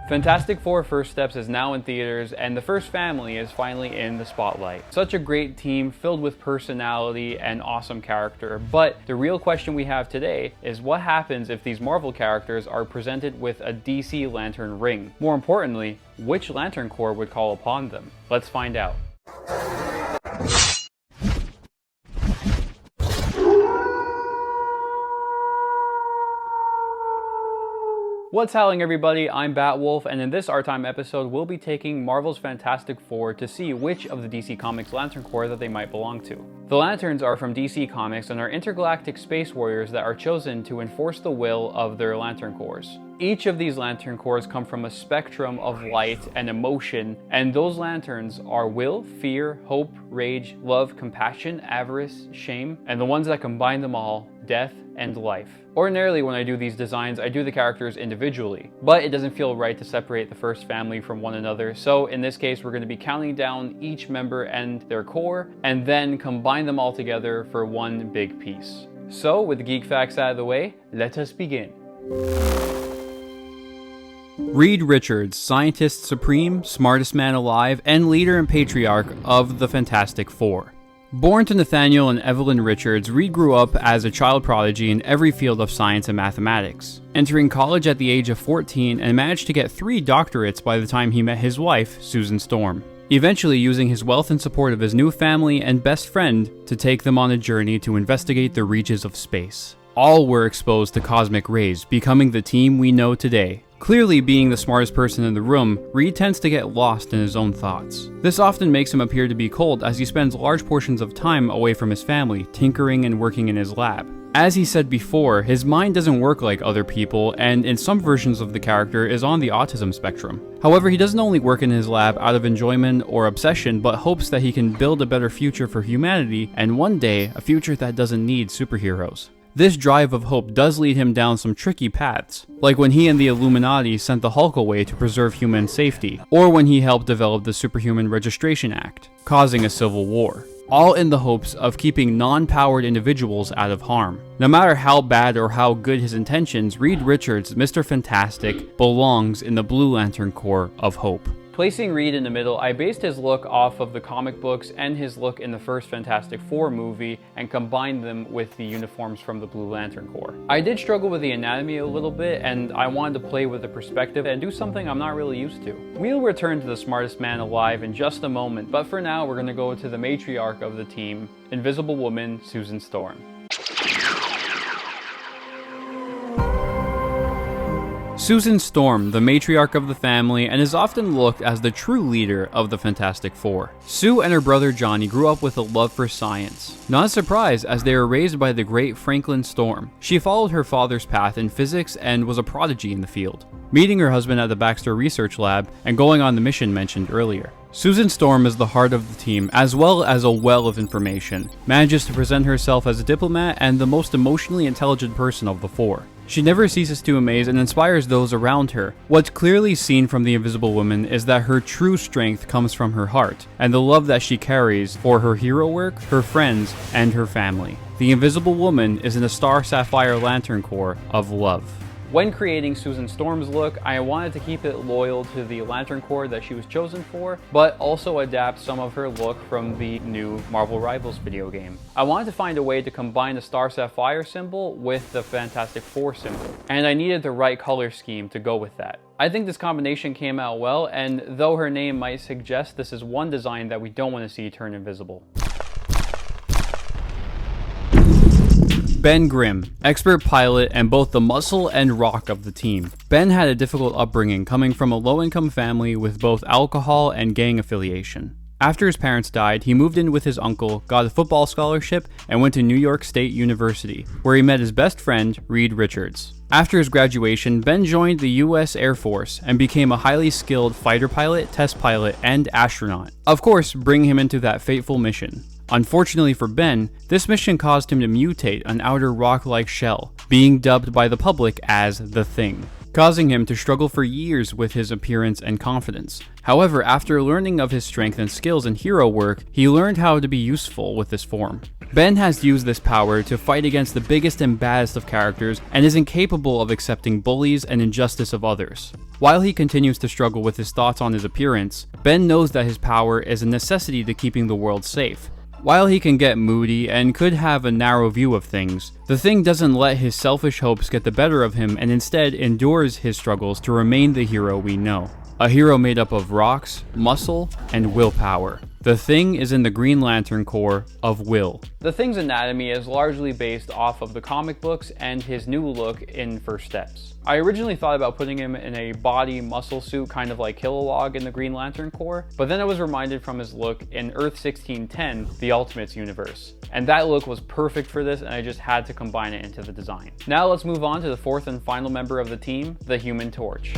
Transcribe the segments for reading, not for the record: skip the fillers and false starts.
Fantastic Four: First Steps is now in theaters, and the first family is finally in the spotlight. Such a great team filled with personality and awesome character, but the real question we have today is what happens if these Marvel characters are presented with a DC Lantern ring? More importantly, which Lantern Corps would call upon them? Let's find out. What's happening, everybody? I'm Batwolf, and in this Our Time episode, we'll be taking Marvel's Fantastic Four to see which of the DC Comics Lantern Corps that they might belong to. The Lanterns are from DC Comics and are intergalactic space warriors that are chosen to enforce the will of their Lantern Corps. Each of these Lantern Corps come from a spectrum of light and emotion, and those lanterns are will, fear, hope, rage, love, compassion, avarice, shame, and the ones that combine them all, death and life. Ordinarily, when I do these designs, I do the characters individually, but it doesn't feel right to separate the first family from one another, so in this case we're going to be counting down each member and their core, and then combine them all together for one big piece. So, with the geek facts out of the way, let us begin. Reed Richards, scientist supreme, smartest man alive, and leader and patriarch of the Fantastic Four. Born to Nathaniel and Evelyn Richards, Reed grew up as a child prodigy in every field of science and mathematics, entering college at the age of 14 and managed to get 3 doctorates by the time he met his wife, Susan Storm, eventually using his wealth and support of his new family and best friend to take them on a journey to investigate the reaches of space. All were exposed to cosmic rays, becoming the team we know today. Clearly, being the smartest person in the room, Reed tends to get lost in his own thoughts. This often makes him appear to be cold as he spends large portions of time away from his family, tinkering and working in his lab. As he said before, his mind doesn't work like other people, and in some versions of the character is on the autism spectrum. However, he doesn't only work in his lab out of enjoyment or obsession, but hopes that he can build a better future for humanity, and one day, a future that doesn't need superheroes. This drive of hope does lead him down some tricky paths, like when he and the Illuminati sent the Hulk away to preserve human safety, or when he helped develop the Superhuman Registration Act, causing a civil war, all in the hopes of keeping non-powered individuals out of harm. No matter how bad or how good his intentions, Reed Richards, Mr. Fantastic, belongs in the Blue Lantern Corps of Hope. Placing Reed in the middle, I based his look off of the comic books and his look in the first Fantastic Four movie and combined them with the uniforms from the Blue Lantern Corps. I did struggle with the anatomy a little bit, and I wanted to play with the perspective and do something I'm not really used to. We'll return to the smartest man alive in just a moment, but for now we're going to go to the matriarch of the team, Invisible Woman Susan Storm. Susan Storm, the matriarch of the family, and is often looked as the true leader of the Fantastic Four. Sue and her brother Johnny grew up with a love for science. Not a surprise, as they were raised by the great Franklin Storm. She followed her father's path in physics and was a prodigy in the field, meeting her husband at the Baxter Research Lab and going on the mission mentioned earlier. Susan Storm is the heart of the team, as well as a well of information, manages to present herself as a diplomat and the most emotionally intelligent person of the four. She never ceases to amaze and inspires those around her. What's clearly seen from the Invisible Woman is that her true strength comes from her heart, and the love that she carries for her hero work, her friends, and her family. The Invisible Woman is in the Star Sapphire Lantern Corps of Love. When creating Susan Storm's look, I wanted to keep it loyal to the Lantern Corps that she was chosen for, but also adapt some of her look from the new Marvel Rivals video game. I wanted to find a way to combine the Star Sapphire symbol with the Fantastic Four symbol, and I needed the right color scheme to go with that. I think this combination came out well, and though her name might suggest, this is one design that we don't want to see turn invisible. Ben Grimm, expert pilot and both the muscle and rock of the team. Ben had a difficult upbringing, coming from a low-income family with both alcohol and gang affiliation. After his parents died, he moved in with his uncle, got a football scholarship, and went to New York State University, where he met his best friend, Reed Richards. After his graduation, Ben joined the US Air Force and became a highly skilled fighter pilot, test pilot, and astronaut. Of course, bringing him into that fateful mission. Unfortunately for Ben, this mission caused him to mutate an outer rock-like shell, being dubbed by the public as the Thing. causing him to struggle for years with his appearance and confidence. However, after learning of his strength and skills in hero work, he learned how to be useful with this form. Ben has used this power to fight against the biggest and baddest of characters and is incapable of accepting bullies and injustice of others. While he continues to struggle with his thoughts on his appearance, Ben knows that his power is a necessity to keeping the world safe. While he can get moody and could have a narrow view of things, the Thing doesn't let his selfish hopes get the better of him and instead endures his struggles to remain the hero we know. A hero made up of rocks, muscle, and willpower. The Thing is in the Green Lantern Corps of Will. The Thing's anatomy is largely based off of the comic books and his new look in First Steps. I originally thought about putting him in a body muscle suit kind of like Kilowog in the Green Lantern Corps, but then I was reminded from his look in Earth 1610, the Ultimates universe. And that look was perfect for this and I just had to combine it into the design. Now let's move on to the fourth and final member of the team, the Human Torch.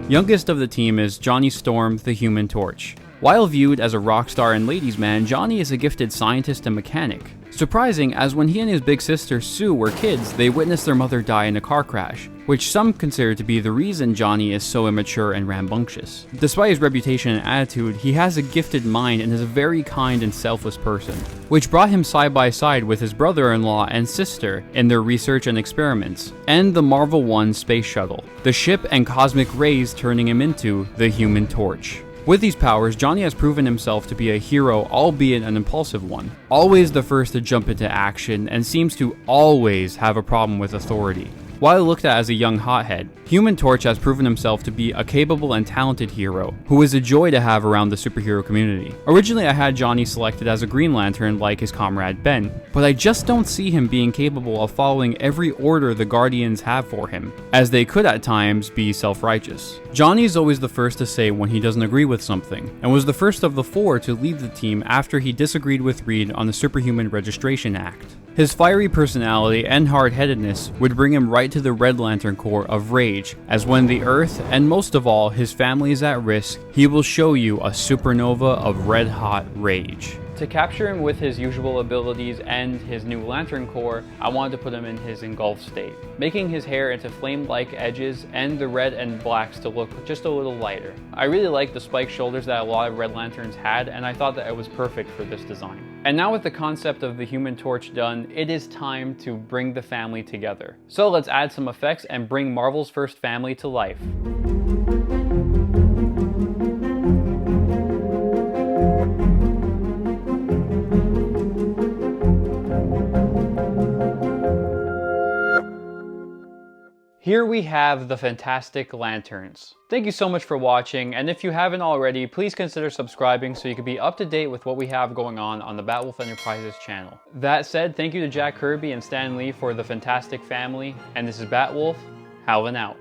Youngest of the team is Johnny Storm, the Human Torch. While viewed as a rock star and ladies' man, Johnny is a gifted scientist and mechanic. Surprising, as when he and his big sister Sue were kids, they witnessed their mother die in a car crash, which some consider to be the reason Johnny is so immature and rambunctious. Despite his reputation and attitude, he has a gifted mind and is a very kind and selfless person, which brought him side by side with his brother-in-law and sister in their research and experiments, and the Marvel 1 space shuttle, the ship and cosmic rays turning him into the Human Torch. With these powers, Johnny has proven himself to be a hero, albeit an impulsive one. Always the first to jump into action, and seems to always have a problem with authority. While looked at as a young hothead, Human Torch has proven himself to be a capable and talented hero, who is a joy to have around the superhero community. Originally I had Johnny selected as a Green Lantern like his comrade Ben, but I just don't see him being capable of following every order the Guardians have for him, as they could at times be self-righteous. Johnny is always the first to say when he doesn't agree with something, and was the first of the four to leave the team after he disagreed with Reed on the Superhuman Registration Act. His fiery personality and hard-headedness would bring him right to the Red Lantern Corps of Rage, as when the Earth, and most of all his family, is at risk, he will show you a supernova of red-hot rage. To capture him with his usual abilities and his new Lantern Corps, I wanted to put him in his engulfed state, making his hair into flame-like edges and the red and blacks to look just a little lighter. I really liked the spiked shoulders that a lot of Red Lanterns had, and I thought that it was perfect for this design. And now with the concept of the Human Torch done, it is time to bring the family together. So let's add some effects and bring Marvel's first family to life. Here we have the Fantastic Lanterns. Thank you so much for watching, and if you haven't already, please consider subscribing so you can be up to date with what we have going on the Batwolf Enterprises channel. That said, thank you to Jack Kirby and Stan Lee for the Fantastic Family, and this is Batwolf, howling out.